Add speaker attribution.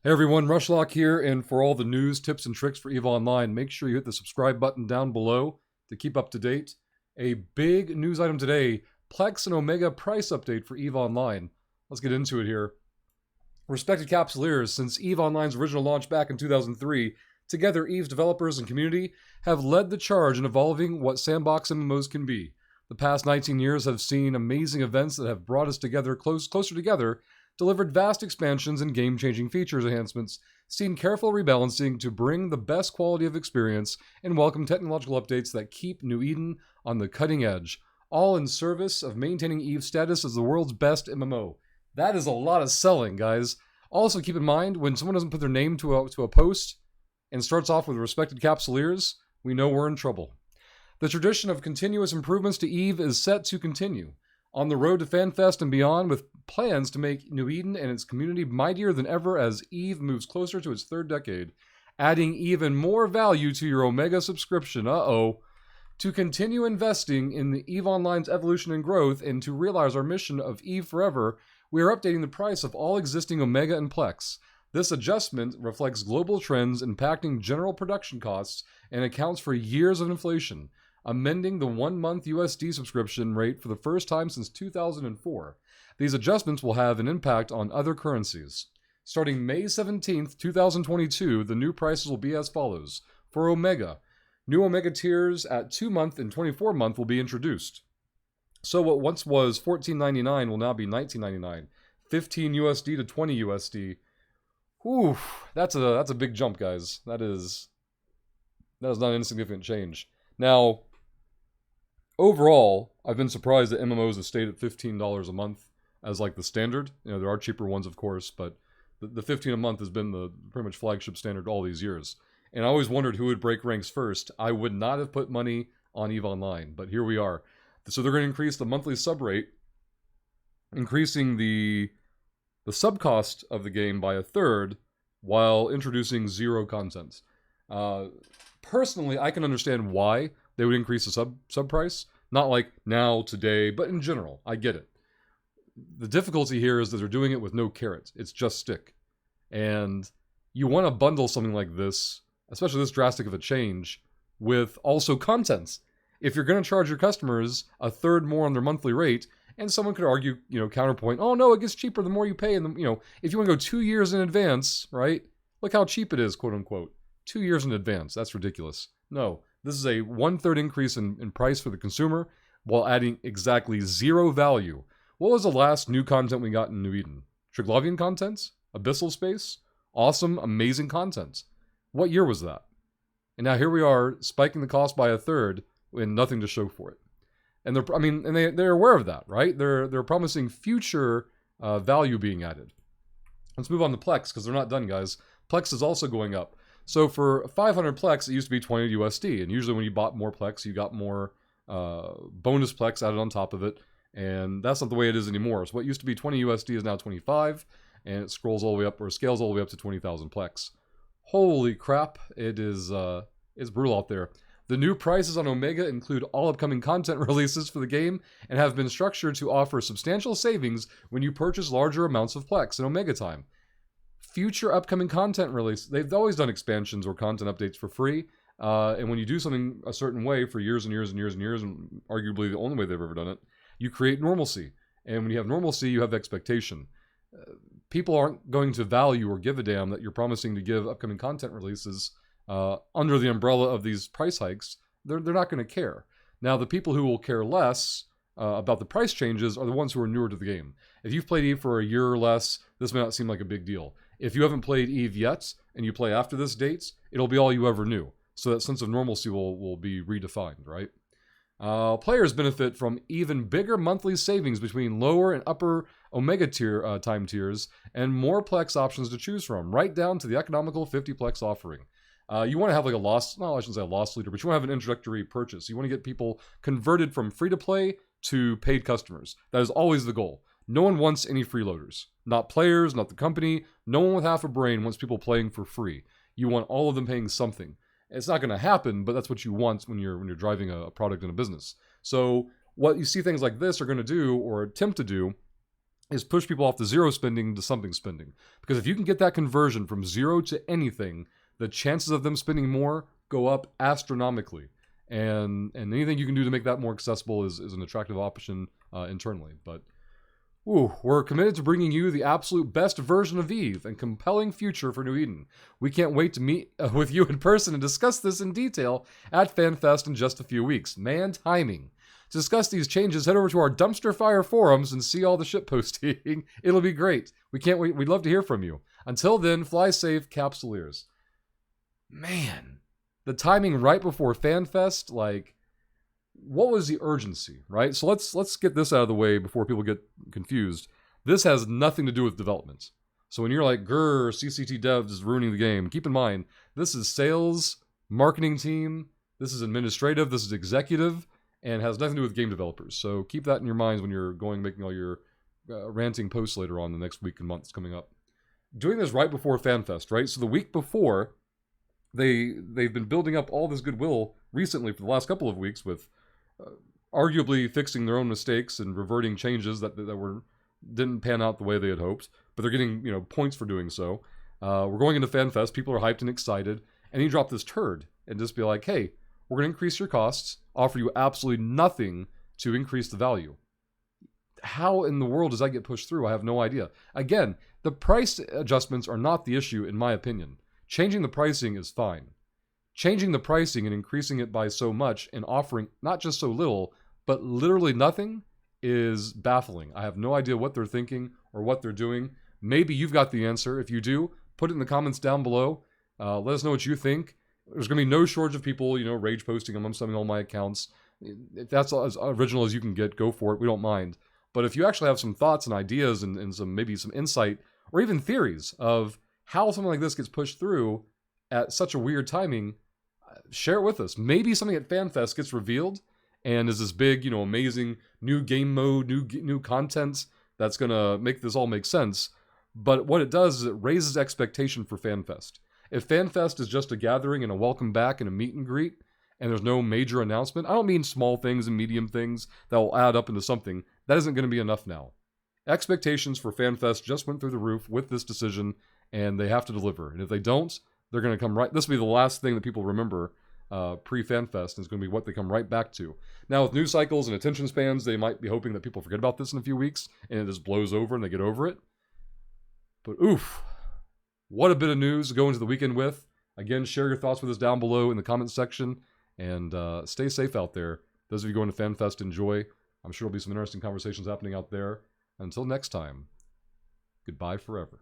Speaker 1: Hey everyone, Rushlock here, and for all the news, tips, and tricks for EVE Online, make sure you hit the subscribe button down below to keep up to date. A big news item today, PLEX and Omega price update for EVE Online. Let's get into it here. Respected Capsuleers, since EVE Online's original launch back in 2003, together EVE's developers and community have led the charge in evolving what sandbox MMOs can be. The past 19 years have seen amazing events that have brought us together closer together, delivered vast expansions and game-changing features enhancements, seen careful rebalancing to bring the best quality of experience, and welcome technological updates that keep New Eden on the cutting edge, all in service of maintaining EVE's status as the world's best MMO. That is a lot of selling, guys. Also, keep in mind, when someone doesn't put their name to a post and starts off with respected Capsuleers, we know we're in trouble. The tradition of continuous improvements to EVE is set to continue. On the road to FanFest and beyond, with plans to make New Eden and its community mightier than ever as EVE moves closer to its third decade, adding even more value to your Omega subscription. To continue investing in the EVE Online's evolution and growth, and to realize our mission of EVE Forever, we are updating the price of all existing Omega and PLEX. This adjustment reflects global trends impacting general production costs and accounts for years of inflation, amending the 1-month USD subscription rate for the first time since 2004. These adjustments will have an impact on other currencies. Starting May 17th, 2022, the new prices will be as follows. For Omega, new Omega tiers at 2-month and 24-month will be introduced. So what once was $14.99 will now be $19.99. 15 USD to 20 USD. Whew, that's a big jump, guys. That is not an insignificant change. Now, overall, I've been surprised that MMOs have stayed at $15 a month as like the standard. You know, there are cheaper ones, of course, but the 15 a month has been the pretty much flagship standard all these years. And I always wondered who would break ranks first. I would not have put money on EVE Online, but here we are. So they're going to increase the monthly sub rate, increasing the sub cost of the game by a third while introducing zero content. Personally, I can understand why they would increase the sub price. Not like now, today, but in general. I get it. The difficulty here is that they're doing it with no carrot. It's just stick. And you want to bundle something like this, especially this drastic of a change, with also content. If you're going to charge your customers a third more on their monthly rate, and someone could argue, counterpoint, oh no, it gets cheaper the more you pay. And, if you want to go 2 years in advance, right? Look how cheap it is, quote unquote. 2 years in advance. That's ridiculous. No, this is a 1/3 increase in price for the consumer while adding exactly zero value. What was the last new content we got in New Eden? Triglavian content? Abyssal Space? Awesome, amazing content. What year was that? And now here we are, spiking the cost by a third and nothing to show for it. And they're aware of that, right? They're promising future value being added. Let's move on to Plex because they're not done, guys. Plex is also going up. So for 500 Plex, it used to be 20 USD, and usually when you bought more Plex, you got more bonus Plex added on top of it, and that's not the way it is anymore. So what used to be 20 USD is now 25, and it scrolls all the way up, or scales all the way up to 20,000 Plex. Holy crap, it's brutal out there. The new prices on Omega include all upcoming content releases for the game and have been structured to offer substantial savings when you purchase larger amounts of Plex in Omega time. Future upcoming content release, they've always done expansions or content updates for free, and when you do something a certain way for years and years and years and years, and arguably the only way they've ever done it, you create normalcy. And when you have normalcy, you have expectation. People aren't going to value or give a damn that you're promising to give upcoming content releases under the umbrella of these price hikes. They're not going to care. Now, the people who will care less about the price changes are the ones who are newer to the game. If you've played EVE for a year or less, this may not seem like a big deal. If you haven't played EVE yet, and you play after this date, it'll be all you ever knew. So that sense of normalcy will be redefined, right? Players benefit from even bigger monthly savings between lower and upper Omega tier time tiers, and more Plex options to choose from, right down to the economical 50 Plex offering. You want to have like I shouldn't say a loss leader, but you want to have an introductory purchase. You want to get people converted from free-to-play to paid customers. That is always the goal. No one wants any freeloaders. Not players, not the company. No one with half a brain wants people playing for free. You want all of them paying something. It's not going to happen, but that's what you want when you're driving a product in a business. So what you see things like this are going to do, or attempt to do, is push people off the zero spending to something spending. Because if you can get that conversion from zero to anything, the chances of them spending more go up astronomically. And anything you can do to make that more accessible is an attractive option internally. But we're committed to bringing you the absolute best version of Eve and compelling future for New Eden. We can't wait to meet with you in person and discuss this in detail at FanFest in just a few weeks. Man, timing. To discuss these changes, head over to our Dumpster Fire forums and see all the shitposting. It'll be great. We can't wait. We'd love to hear from you. Until then, fly safe, Capsuleers. Man, the timing right before FanFest, like, what was the urgency, right? So let's get this out of the way before people get confused. This has nothing to do with development. So when you're like, grr, CCT devs is ruining the game, keep in mind, this is sales, marketing team, this is administrative, this is executive, and has nothing to do with game developers. So keep that in your minds when you're making all your ranting posts later on the next week and months coming up. Doing this right before FanFest, right? So the week before, they've been building up all this goodwill recently for the last couple of weeks with arguably fixing their own mistakes and reverting changes that didn't pan out the way they had hoped, but they're getting points for doing so. We're going into FanFest, people are hyped and excited, and you drop this turd and just be like, hey, we're going to increase your costs, offer you absolutely nothing to increase the value. How in the world does that get pushed through? I have no idea. Again, the price adjustments are not the issue in my opinion. Changing the pricing is fine. Changing the pricing and increasing it by so much and offering not just so little, but literally nothing is baffling. I have no idea what they're thinking or what they're doing. Maybe you've got the answer. If you do, put it in the comments down below. Let us know what you think. There's going to be no shortage of people, rage posting them. I'm summing all my accounts. If that's as original as you can get, go for it. We don't mind. But if you actually have some thoughts and ideas and maybe some insight or even theories of how something like this gets pushed through at such a weird timing, share it with us. Maybe something at FanFest gets revealed and is this big, amazing new game mode, new content that's going to make this all make sense. But what it does is it raises expectation for FanFest. If FanFest is just a gathering and a welcome back and a meet and greet, and there's no major announcement, I don't mean small things and medium things that will add up into something. That isn't going to be enough now. Expectations for FanFest just went through the roof with this decision, and they have to deliver. And if they don't, they're going to come right... This will be the last thing that people remember pre-FanFest, and it's going to be what they come right back to. Now, with news cycles and attention spans, they might be hoping that people forget about this in a few weeks, and it just blows over and they get over it. But oof, what a bit of news to go into the weekend with. Again, share your thoughts with us down below in the comments section, and stay safe out there. Those of you going to FanFest, enjoy. I'm sure there'll be some interesting conversations happening out there. Until next time, goodbye forever.